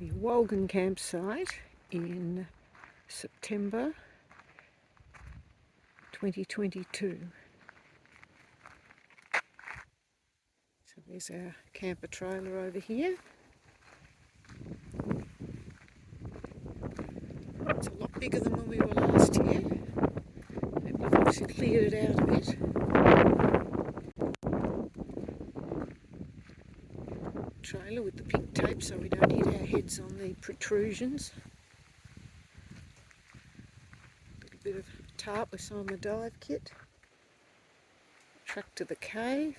the Olwolgin campsite in September 2022. So there's our camper trailer over here. It's a lot bigger than when we were last here. People have obviously cleared it out a bit. Trailer with the pink tape so we don't hit our heads on the protrusions. A little bit of tarp with some of my dive kit. Truck to the cave.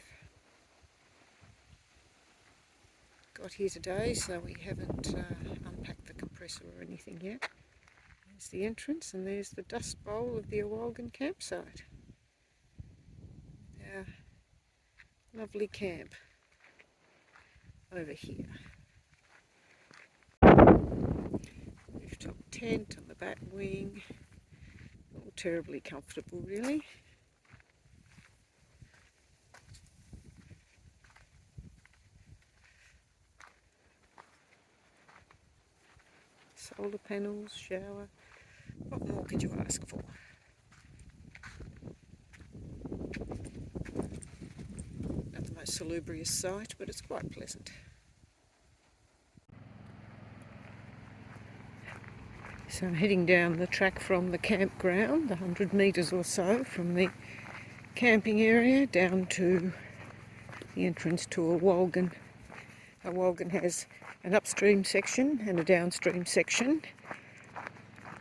Got here today, so we haven't unpacked the compressor or anything yet. There's the entrance, and there's the dust bowl of the Olwolgin campsite. Our lovely camp over here. Rooftop tent on the back wing. Not terribly comfortable, really. Solar panels, shower. What more could you ask for? Not the most salubrious site, but it's quite pleasant. So I'm heading down the track from the campground, 100 metres or so from the camping area down to the entrance to Olwolgin. Olwolgin has an upstream section and a downstream section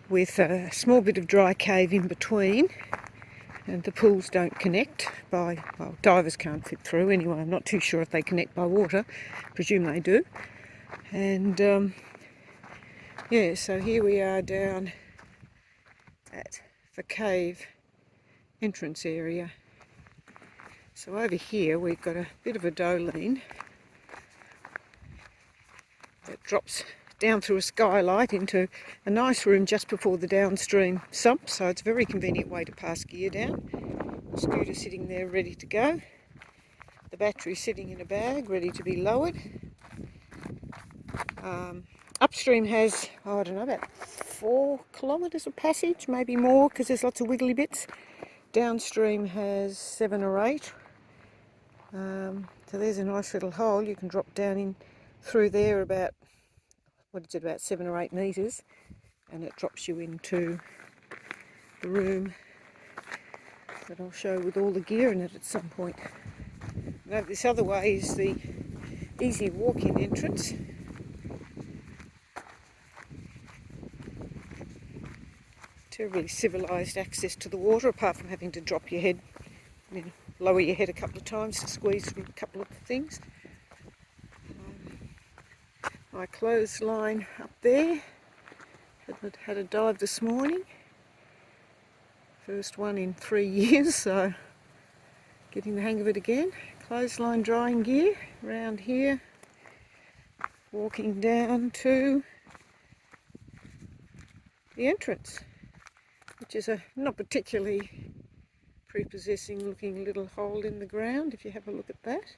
with a small bit of dry cave in between, and the pools don't connect well, divers can't fit through anyway. I'm not too sure if they connect by water, presume they do. And yeah, so here we are down at the cave entrance area. So over here we've got a bit of a doline that drops down through a skylight into a nice room just before the downstream sump, so it's a very convenient way to pass gear down. The scooter sitting there ready to go. The battery sitting in a bag ready to be lowered. Upstream has, I don't know, about 4 kilometres of passage, maybe more because there's lots of wiggly bits. Downstream has 7 or 8. So there's a nice little hole. You can drop down in through there about, about 7 or 8 metres, and it drops you into the room that I'll show with all the gear in it at some point. Now, this other way is the easy walk-in entrance. Terribly civilised access to the water, apart from having to drop your head, lower your head a couple of times to squeeze through a couple of things. My clothesline up there, had a dive this morning, first one in 3 years, so getting the hang of it again. Clothesline drying gear around here, walking down to the entrance, which is a not particularly prepossessing looking little hole in the ground if you have a look at that.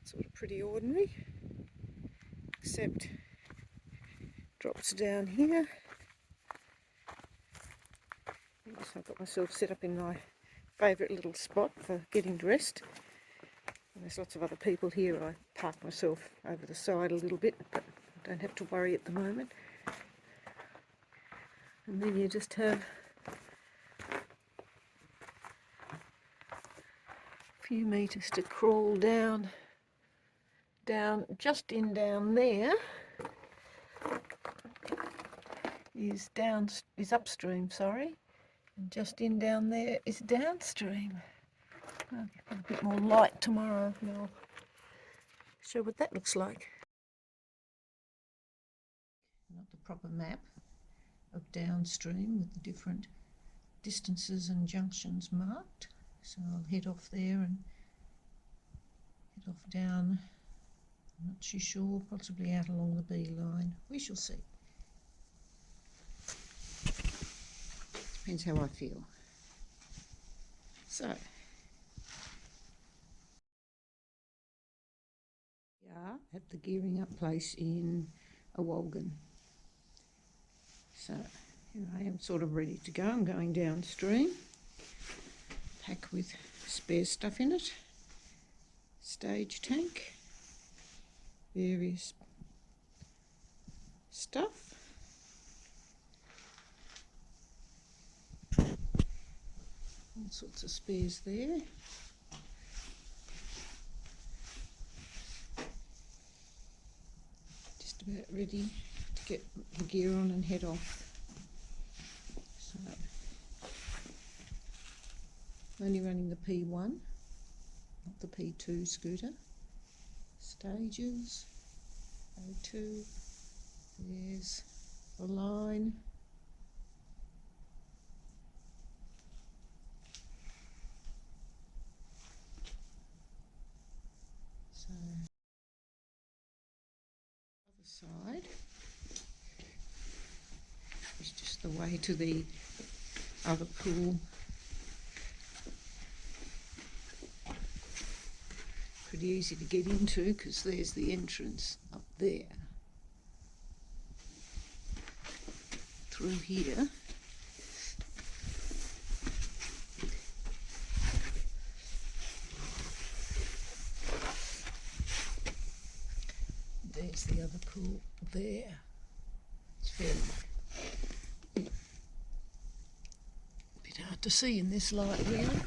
Sort of pretty ordinary, except drops down here. So I've got myself set up in my favourite little spot for getting dressed. And there's lots of other people here. I park myself over the side a little bit, but I don't have to worry at the moment. And then you just have a few metres to crawl down just in down there is upstream, sorry, and just in down there is downstream. I'll get a bit more light tomorrow and I'll show what that looks like. Not the proper map of downstream with the different distances and junctions marked, so I'll head off there and head off down. I'm not too sure, possibly out along the B line. We shall see. Depends how I feel. So, we are at the gearing up place in Olwolgin. So here I am, sort of ready to go. I'm going downstream. Pack with spare stuff in it. Stage tank. Various stuff. All sorts of spares there. Just about ready to get the gear on and head off. So, I'm only running the P1, not the P2 scooter. Stages, O2, there's the line. So, other side is just the way to the other pool. Pretty easy to get into because there's the entrance up there. Through here. There's the other pool there. It's a bit hard to see in this light really.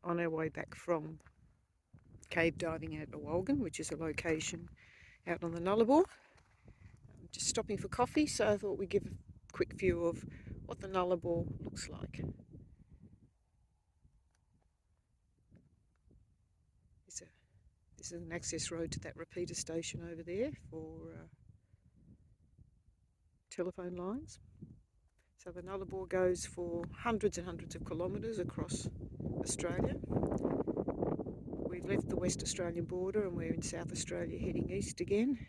On our way back from cave diving at Olwolgin, which is a location out on the Nullarbor. Just stopping for coffee, so I thought we'd give a quick view of what the Nullarbor looks like. There's This is an access road to that repeater station over there for telephone lines. So the Nullarbor goes for hundreds and hundreds of kilometres across Australia. We've left the West Australian border and we're in South Australia heading east again.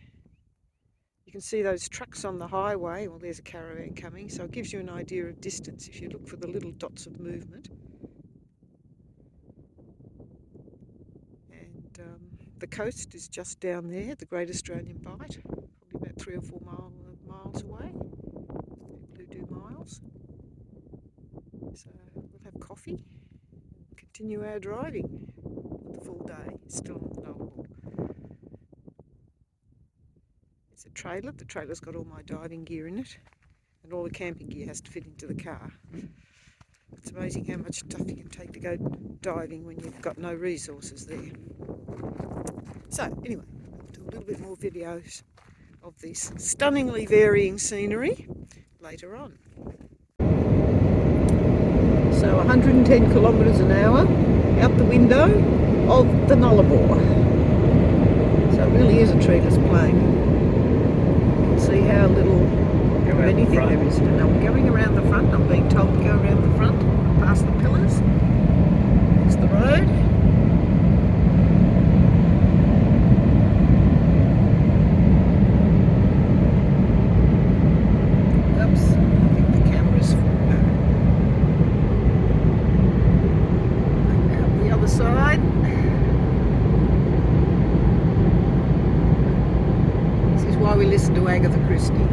You can see those trucks on the highway. Well, there's a caravan coming, so it gives you an idea of distance if you look for the little dots of movement. And the coast is just down there, the Great Australian Bight, probably about 3 or 4 miles away. People who do miles. So we'll have coffee and continue our driving. The full day still on the Nullarbor. It's a trailer. The trailer's got all my diving gear in it, and all the camping gear has to fit into the car. It's amazing how much stuff you can take to go diving when you've got no resources there. So anyway, I'll do a little bit more videos of this stunningly varying scenery later on. So 110 kilometres an hour out the window of the Nullarbor. So it really is a treeless plain. You can see how little of anything there is. And I'm going around the front. I'm being told to go around the front, past the pillars. There's the road. Oops, I think the camera's out the other side. This is why we listen to Agatha Christie.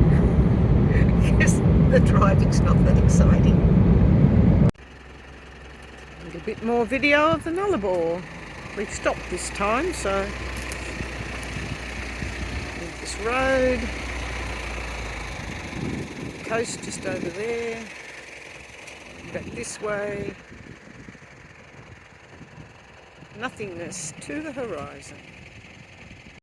Because the driving's not that exciting. And a bit more video of the Nullarbor. We've stopped this time, so this road, the coast just over there, back this way, nothingness to the horizon.